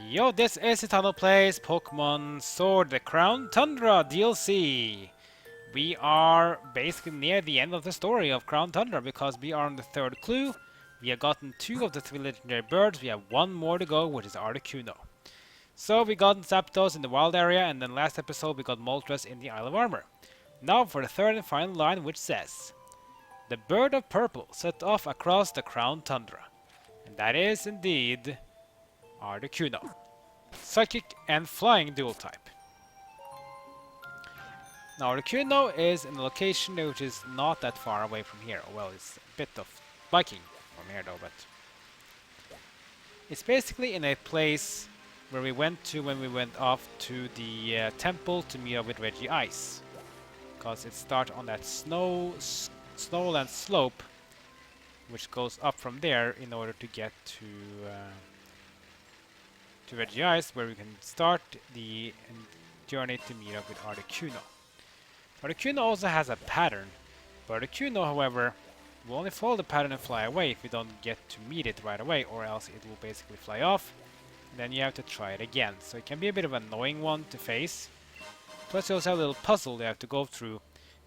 Yo, this is Itano Plays Pokemon Sword the Crown Tundra DLC. We are basically near the end of the story of Crown Tundra because we are on the third clue. We have gotten 2 of the 3 legendary birds, we have 1 more to go, which is Articuno. So we got Zapdos in the wild area, and then last episode we got Moltres in the Isle of Armor. Now for the third and final line, which says, "The bird of purple set off across the Crown Tundra." And that is indeed Articuno. Psychic and Flying dual type. Now Articuno is in a location which is not that far away from here. Well, it's a bit of biking from here though, but it's basically in a place where we went to when we went off to the temple to meet up with Reggie Ice. Because it starts on that snowland slope, which goes up from there in order to get to Reggie Ice, where we can start the journey to meet up with Articuno. Articuno also has a pattern, but Articuno, however, will only follow the pattern and fly away if we don't get to meet it right away, or else it will basically fly off, and then you have to try it again. So it can be a bit of an annoying one to face. Plus you also have a little puzzle you have to go through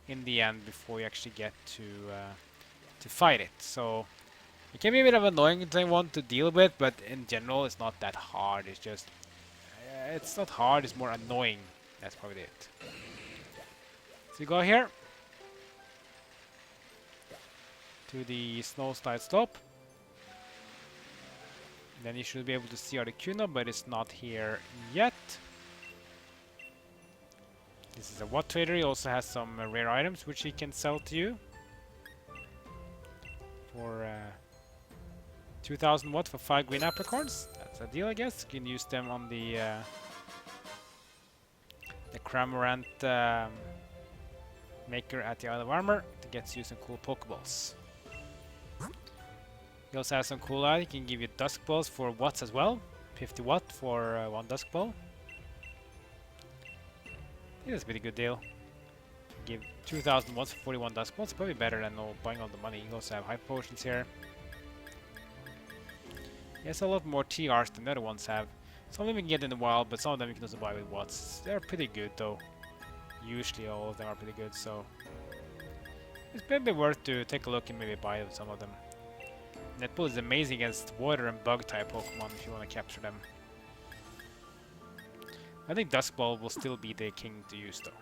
in the end before you actually get to fight it. So it can be a bit of an annoying one to deal with, but in general it's not that hard. It's just it's not hard, it's more annoying. That's probably it. So you go here to the Snowslide slope. Then you should be able to see Articuno, but it's not here yet. This is a Watt Trader. He also has some rare items which he can sell to you for 2000 Watt for 5 green apricorns. That's a deal, I guess. You can use them on the Cramorant maker at the Isle of Armor to get you some cool Pokeballs. He also has some cool items. He can give you Dusk Balls for watts as well. 50 Watt for 1 Dusk Ball. I think that's a pretty good deal. Give 2000 Watts for 41 Dusk Balls. Probably better than buying all the money. You also have Hype Potions here. He has a lot more TRs than the other ones have. Some of them you can get in the wild, but some of them you can also buy with Watts. They're pretty good though. Usually all of them are pretty good, so it's maybe worth to take a look and maybe buy some of them. Netpool is amazing against water and bug type Pokemon if you want to capture them. I think Dusk Ball will still be the king to use though.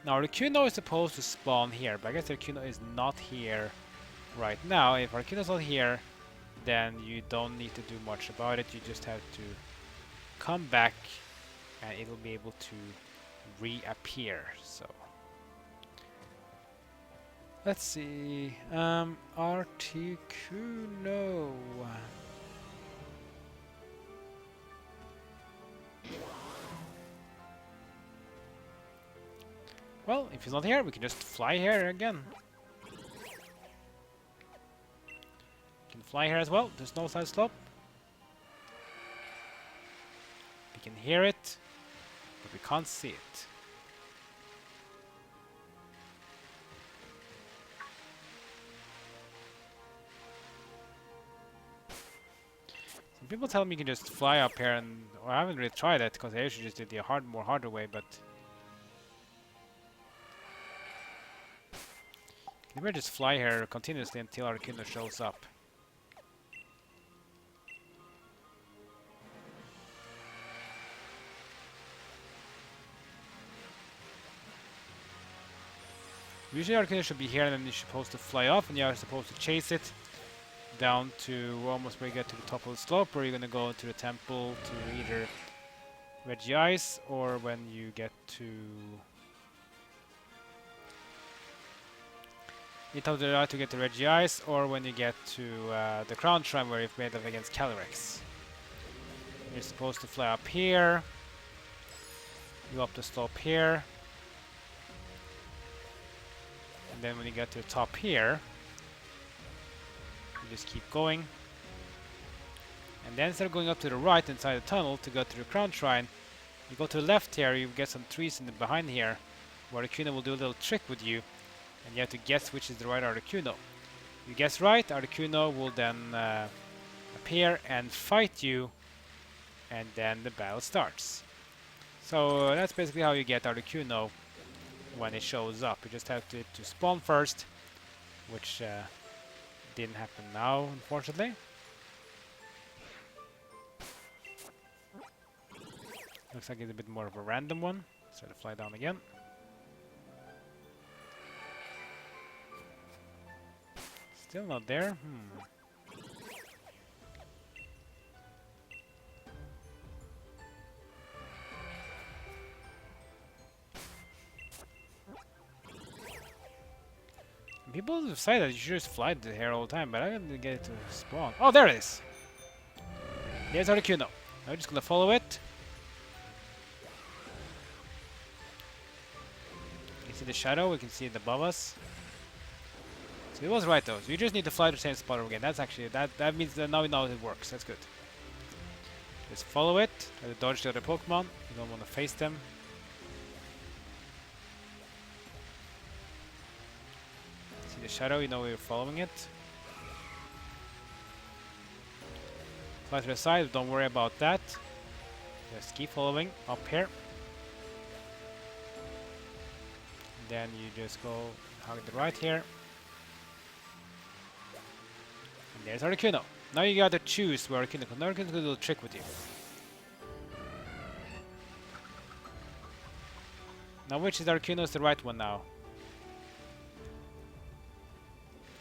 Now Articuno is supposed to spawn here, but I guess Articuno is not here right now. If Articuno's not here, then you don't need to do much about it. You just have to come back and it'll be able to reappear. So let's see. Articuno. Well, if he's not here, we can just fly here again. We can fly here as well. There's no side slope. We can hear it, but we can't see it. Some people tell me you can just fly up here, and well, I haven't really tried that because I usually just did the more harder way, but you can just fly here continuously until Articuno shows up. Usually Articuno should be here and then you're supposed to fly off and you're supposed to chase it down to almost where you get to the top of the slope, or you're gonna go to the temple to either Reggie Ice or when you get to to get to Reggie Ice, or when you get to the Crown Shrine where you've made up against Calyrex. You're supposed to fly up here, go up the slope here, and then when you get to the top here, you just keep going. And then instead of going up to the right inside the tunnel to go to the Crown Shrine, you go to the left here, you get some trees in the behind here, where Articuno will do a little trick with you, and you have to guess which is the right Articuno. You guess right, Articuno will then appear and fight you, and then the battle starts. So that's basically how you get Articuno when it shows up. You just have to spawn first, which didn't happen now, unfortunately. Looks like it's a bit more of a random one. Let's try to fly down again. Still not there. People say that you should just fly here all the time, but I didn't get it to spawn. Oh, there it is! There's Articuno. Now we're just gonna follow it. You can see the shadow, we can see it above us. So it was right though, so you just need to fly to the same spot again. That's actually, that means that now we know it works, that's good. Just follow it, try to dodge the other Pokemon, you don't want to face them. See the shadow, you know we're following it. Fly to the side, don't worry about that. Just keep following up here. Then you just go hug the right here. And there's Articuno. Now you gotta choose where Articuno, because Articuno's gonna do a trick with you. Now which is Articuno's the right one now?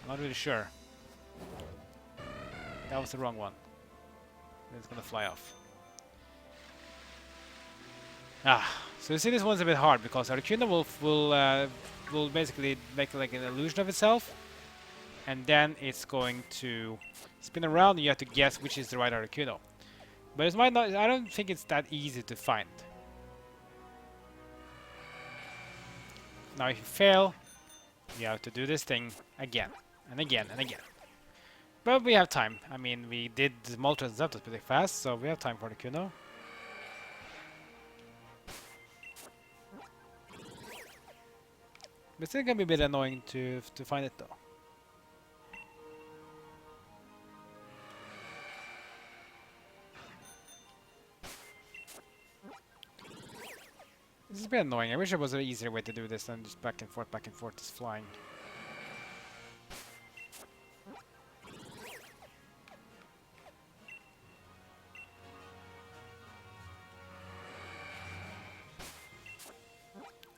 I'm not really sure. That was the wrong one. It's gonna fly off. So you see this one's a bit hard because Articuno will basically make like an illusion of itself, and then it's going to spin around and you have to guess which is the right Articuno. But it might not, I don't think it's that easy to find. Now if you fail, you have to do this thing again and again and again. But we have time. I mean, we did the Moltres and Zapdos pretty fast, so we have time for Articuno. But it's still gonna be a bit annoying to find it though. This is a bit annoying. I wish there was an easier way to do this than just back and forth, just flying.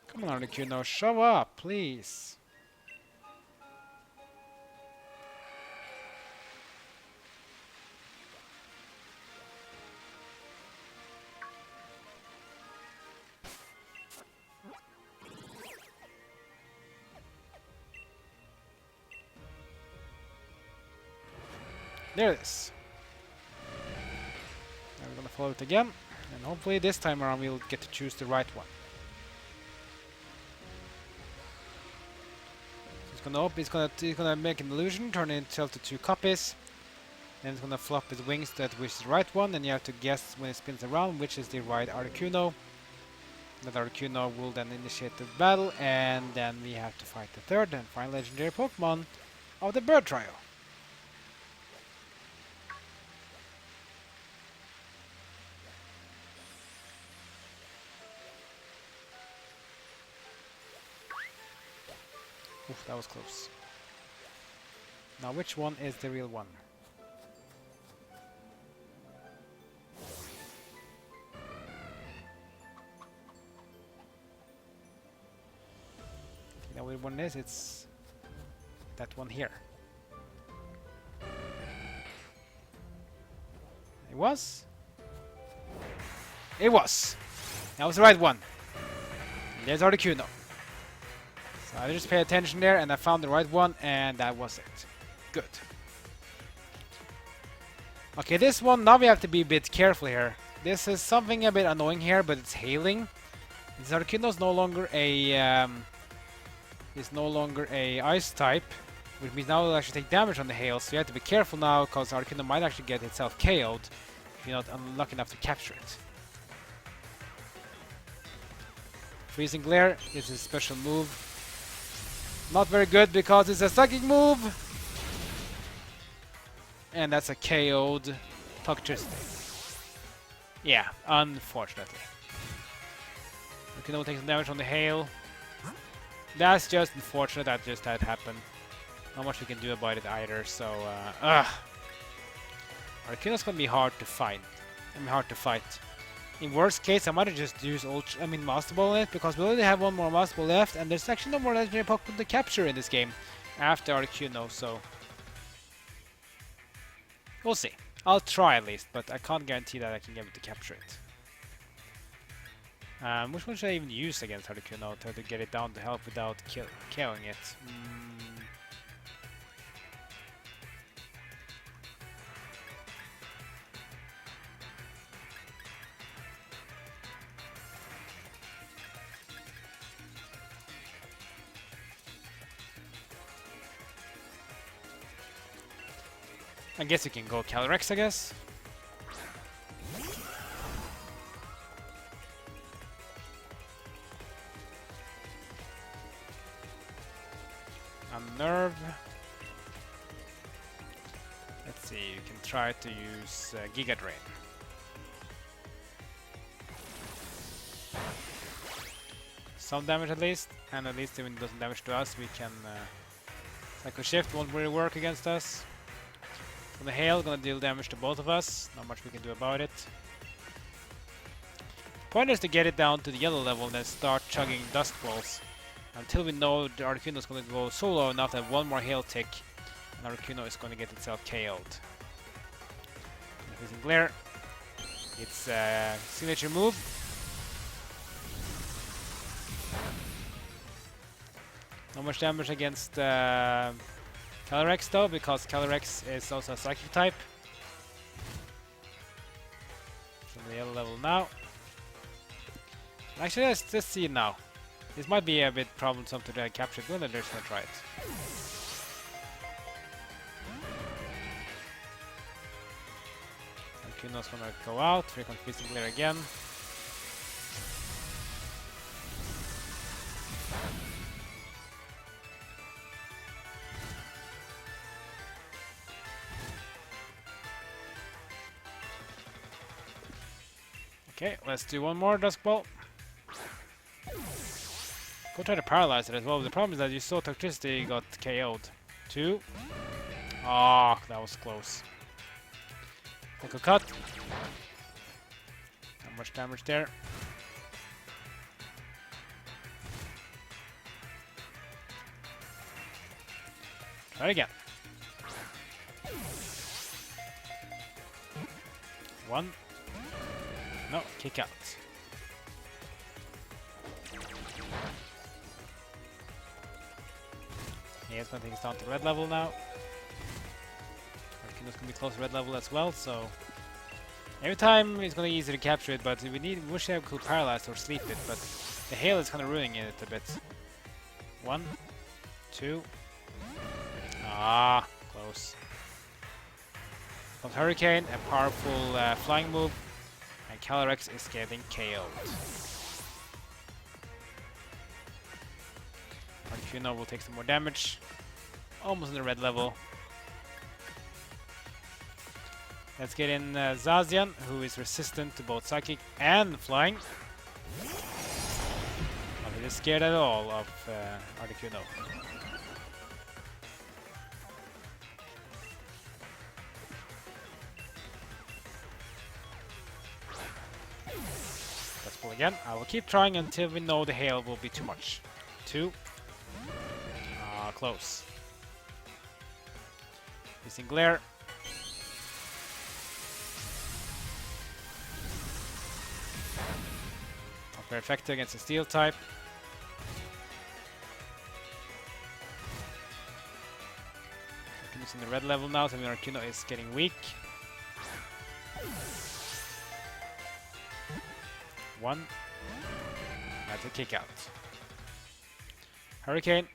Come on, Articuno, show up, please. There it is. Now we're gonna follow it again, and hopefully this time around we'll get to choose the right one. It's gonna make an illusion, turn itself to 2 copies, and it's gonna flop its wings that which is the right one, and you have to guess when it spins around which is the right Articuno. That Articuno will then initiate the battle, and then we have to fight the third and final legendary Pokemon of the bird trio. Oof, that was close. Now which one is the real one? You know which one is? It's that one here. It was? It was! That was the right one. And there's Articuno. So I just pay attention there and I found the right one, and that was it. Good. Okay, this one, now we have to be a bit careful here. This is something a bit annoying here, but it's hailing. This Articuno is no longer a ice type, which means now it'll actually take damage on the hail, so you have to be careful now, because Articuno might actually get itself KO'd if you're not unlucky enough to capture it. Freezing Glare is a special move. Not very good because it's a psychic move. And that's a KO'd Toxtricity. Yeah, unfortunately. Articuno will take some damage from the hail. That's just unfortunate that just had happened. Not much we can do about it either, so Articuno's gonna be hard to fight. In worst case, I might have just used Master Ball in it, because we only have one more Master Ball left, and there's actually no more legendary Pokemon to capture in this game after Articuno, so we'll see. I'll try at least, but I can't guarantee that I can get able to capture it. Which one should I even use against Articuno to get it down to help without killing it? I guess you can go Calyrex, I guess. Unnerve. Let's see, you can try to use Giga Drain. Some damage at least, and at least even if it doesn't damage to us, we can Psycho Shift won't really work against us. From the hail, gonna deal damage to both of us. Not much we can do about it. Point is to get it down to the yellow level and then start chugging Dusk Balls until we know the Articuno is going to go so low enough that one more hail tick and Articuno is going to get itself KO'd. Using Glare, its signature move. Not much damage against Calyrex though, because Calyrex is also a Psychic type. From the yellow level now. Actually, let's see now. This might be a bit troublesome to capture it, but let's try it. Articuno's gonna go out, we're confusing Glare again. Okay, let's do one more Dusk Ball. Go try to paralyze it as well. The problem is that you saw Toxtricity got KO'd. 2. Ah, that was close. Take a cut. Not much damage there. Try it again. 1. No, kick out. Yeah, it's gonna take us down to red level now. Articuno's gonna be close to red level as well, so every time it's gonna be easy to capture it, but we wish we could paralyze or sleep it, but the hail is kinda ruining it a bit. 1, 2. Ah, close. Comes Hurricane, a powerful flying move. And Calyrex is getting KO'd. Articuno will take some more damage. Almost in the red level. Let's get in Zacian, who is resistant to both Psychic and Flying. Not really scared at all of Articuno. Pull again. I will keep trying until we know the hail will be too much. 2. Close. Using Glare. Not very effective against the Steel type. Articuno's in the red level now, so Articuno is getting weak. 1. That's a kick out. Hurricane.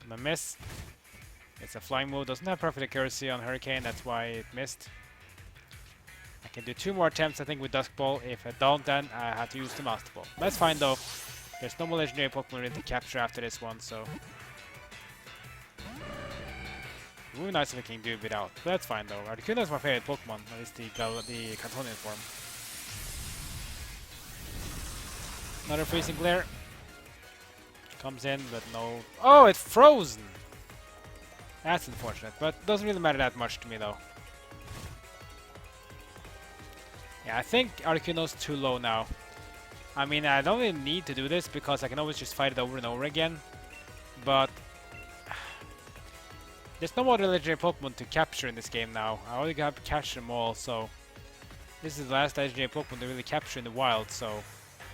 I'm a miss. It's a flying move. Doesn't have perfect accuracy on Hurricane. That's why it missed. I can do 2 more attempts, I think, with Dusk Ball. If I don't, then I have to use the Master Ball. That's fine though. There's no more legendary Pokemon really to capture after this one, so It would be nice if we can do it without. But that's fine though. Articuno is my favorite Pokemon, at least the Cantonian form. Another freezing glare. Comes in, but no. Oh, it's frozen! That's unfortunate, but doesn't really matter that much to me though. Yeah, I think Articuno's too low now. I mean, I don't really need to do this because I can always just fight it over and over again. But there's no more legendary Pokemon to capture in this game now. I already have to catch them all, so this is the last legendary Pokemon to really capture in the wild, so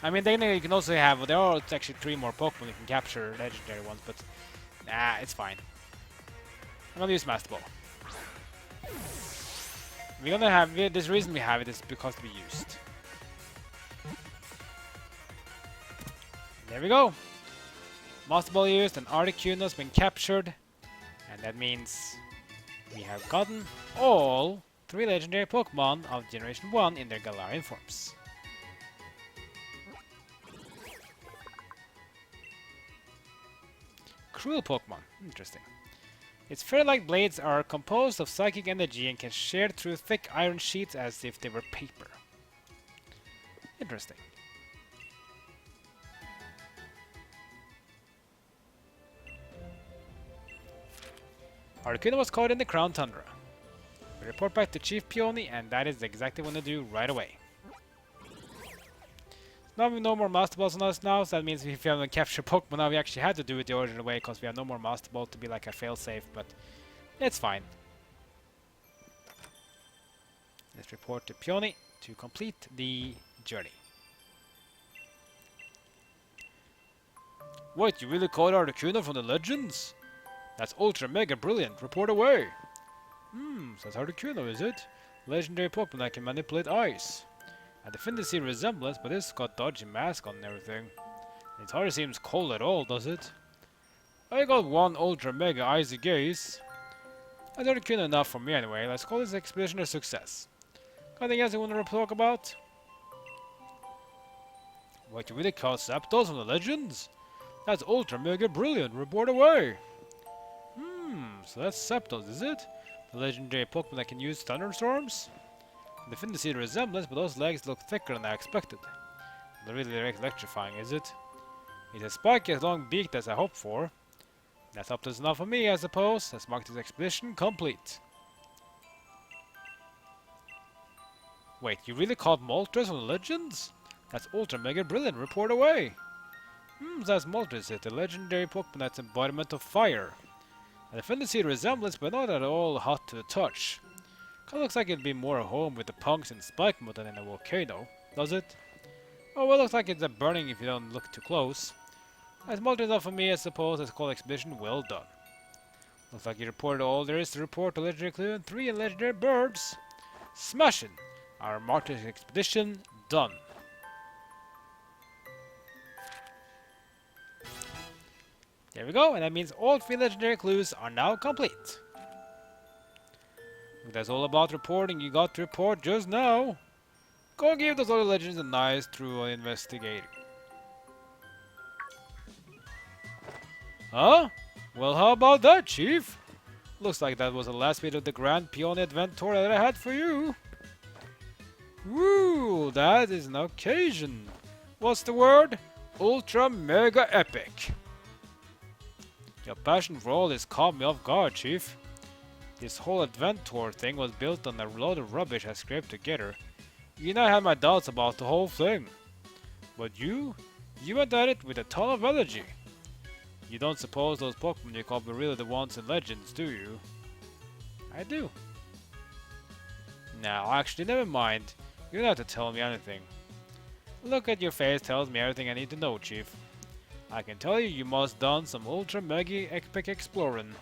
I mean, then you can also have, there are actually 3 more Pokemon you can capture, legendary ones, but nah, it's fine. I'm gonna use Master Ball. We're gonna have it, this reason we have it is because we used. There we go. Master Ball used and Articuno's been captured. And that means we have gotten all 3 legendary Pokemon of Generation 1 in their Galarian forms. Cruel Pokemon. Interesting. Its fairy-like blades are composed of psychic energy and can shear through thick iron sheets as if they were paper. Interesting. Articuno was caught in the Crown Tundra. We report back to Chief Peony, and that is exactly what to do right away. Now we have no more Master Balls on us now, so that means if we haven't captured Pokemon now, we actually had to do it the original way because we have no more Master Ball to be like a failsafe, but it's fine. Let's report to Peony to complete the journey. What, you really caught Articuno from the legends? That's ultra mega brilliant, report away! So that's Articuno, is it? Legendary Pokemon that can manipulate ice. I definitely see resemblance, but it's got dodgy mask on and everything. It hardly seems cold at all, does it? I got 1 ultra mega icy gaze. That's Articuno enough for me anyway. Let's call this expedition a success. Anything else you want to talk about? What, you really caught Zapdos from the legends? That's ultra mega brilliant, report away! So that's Zapdos, is it? The legendary Pokemon that can use thunderstorms? I definitely see the resemblance, but those legs look thicker than I expected. Not really electrifying, is it? It's as spiky as long beaked as I hoped for. That's up to enough for me, I suppose. Let's mark this expedition complete. Wait, you really caught Moltres from the legends? That's ultra mega brilliant, report away! That's Moltres, the legendary Pokemon that's embodiment of fire. I definitely see the resemblance, but not at all hot to the touch. Kinda looks like it'd be more at home with the punks in Spike Mode than in a volcano, does it? Oh, well, looks like it's a burning if you don't look too close. That's multi enough for me, I suppose. Let's call expedition well done. Looks like you reported all there is to report to Legendary Clue and 3 legendary birds. Smashing! Our martyrs expedition done. There we go, and that means all 3 legendary clues are now complete. That's all about reporting. You got to report just now. Go and give those other legends a nice thorough investigating. Huh? Well, how about that, Chief? Looks like that was the last bit of the Grand Peony Adventure that I had for you. Woo, that is an occasion. What's the word? Ultra Mega Epic. Your passion for all this caught me off guard, Chief. This whole adventure thing was built on a load of rubbish I scraped together. You know I had my doubts about the whole thing. But you went at it with a ton of energy. You don't suppose those Pokemon you caught were really the ones in Legends, do you? I do. Now, actually, never mind. You don't have to tell me anything. Look at your face tells me everything I need to know, Chief. I can tell you must done some ultra mega epic exploring.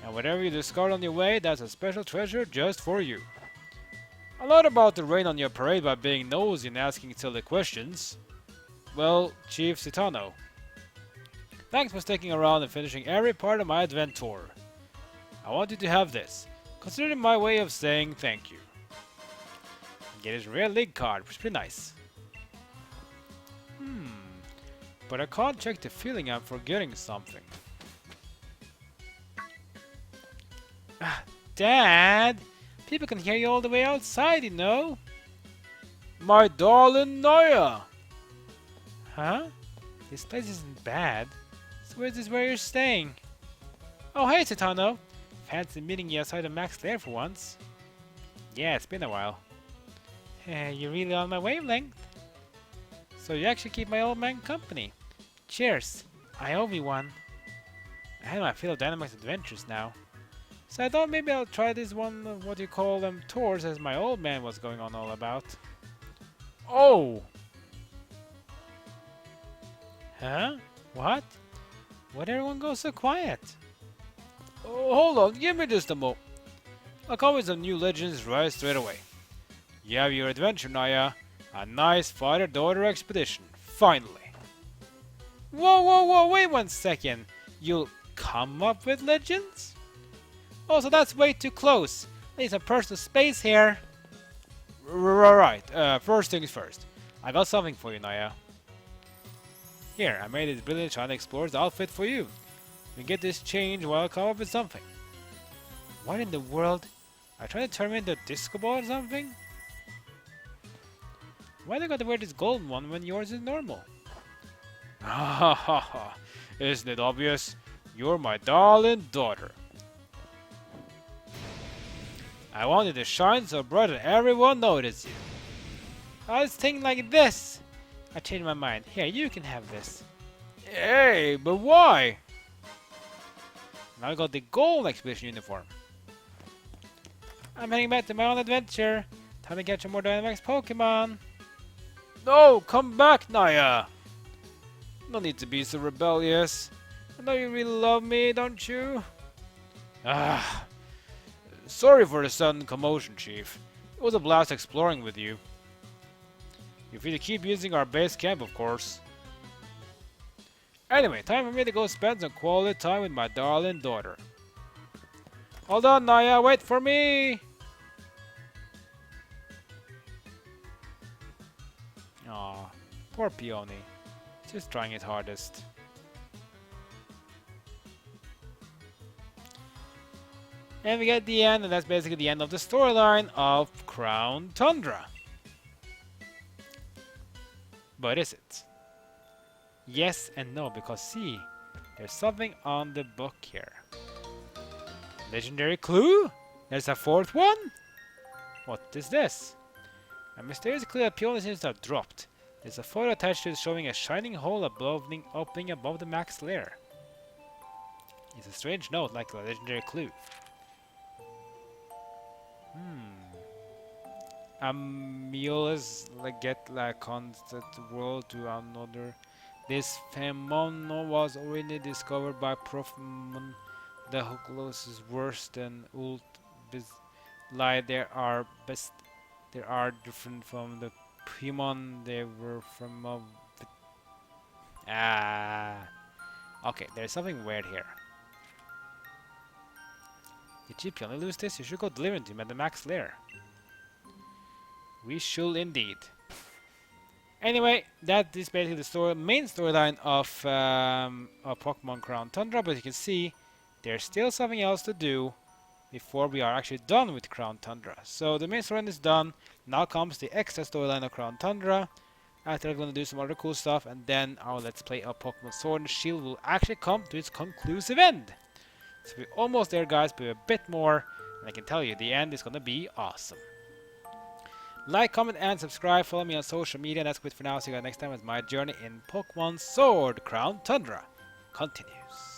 And whatever you discard on your way, that's a special treasure just for you. I'm not about to rain on your parade by being nosy and asking silly questions. Well, Chief Citano, thanks for sticking around and finishing every part of my adventure. I want you to have this. Consider it my way of saying thank you. Get his rare league card, which is pretty nice. But I can't check the feeling I'm forgetting something. Ah, Dad! People can hear you all the way outside, you know. My darling Naya! Huh? This place isn't bad. So is this where you're staying? Oh, hey, Titano! Fancy meeting you outside of Max Lair for once. Yeah, it's been a while. You're really on my wavelength. So you actually keep my old man company. Cheers. I owe you one. I had my fill of Dynamax adventures now. So I thought maybe I'll try this one, what you call them, tours as my old man was going on all about. Oh! Huh? What? Why'd everyone go so quiet? Oh, hold on, give me just a mo. I'll come with some new legends right straight away. You have your adventure, Naya. A nice father-daughter expedition, finally. Whoa, whoa, whoa, wait 1 second. You'll come up with legends? Oh, so that's way too close. I need some personal space here. Right, first things first. I got something for you, Naya. Here, I made this brilliant China Explorer's outfit for you. You can get this change while I come up with something. What in the world? Are you trying to turn me into a disco ball or something? Why do you got to wear this golden one when yours is normal? Ha ha ha! Isn't it obvious? You're my darling daughter. I wanted to shine so bright that everyone noticed you. I was thinking like this. I changed my mind. Here, you can have this. Hey, but why? Now I got the gold expedition uniform. I'm heading back to my own adventure. Time to catch some more Dynamax Pokemon. No, come back, Naya. No need to be so rebellious. I know you really love me, don't you? Ah. Sorry for the sudden commotion, Chief. It was a blast exploring with you. You're free to keep using our base camp, of course. Anyway, time for me to go spend some quality time with my darling daughter. Hold on, Naya, wait for me! Aw, poor Peony. Just trying his hardest. And we get the end, and that's basically the end of the storyline of Crown Tundra. But is it? Yes and no, because see, there's something on the book here. Legendary clue? There's a fourth one? What is this? A mysterious clue that Peony seems to have dropped. There's a photo attached to it showing a shining hole opening above the Max Lair. It's a strange note, like a legendary clue. Amules get like constant world to another. This phenomenon was originally discovered by Profmon. The Hucklos is worse than Ult Bizlight. They are different from the Pokemon they were from. Okay, there's something weird here. Did you only lose this? You should go deliver it to him at the Max Lair. We should indeed. Anyway, that is basically the main storyline of Pokemon Crown Tundra, but you can see there's still something else to do before we are actually done with Crown Tundra. So the main storyline is done. Now comes the extra storyline of Crown Tundra. After I'm going to do some other cool stuff, and then our Let's Play of Pokemon Sword and Shield will actually come to its conclusive end. So we're almost there, guys, but a bit more, and I can tell you, the end is going to be awesome. Like, comment, and subscribe. Follow me on social media. That's it for now. See you guys next time as my journey in Pokemon Sword Crown Tundra continues.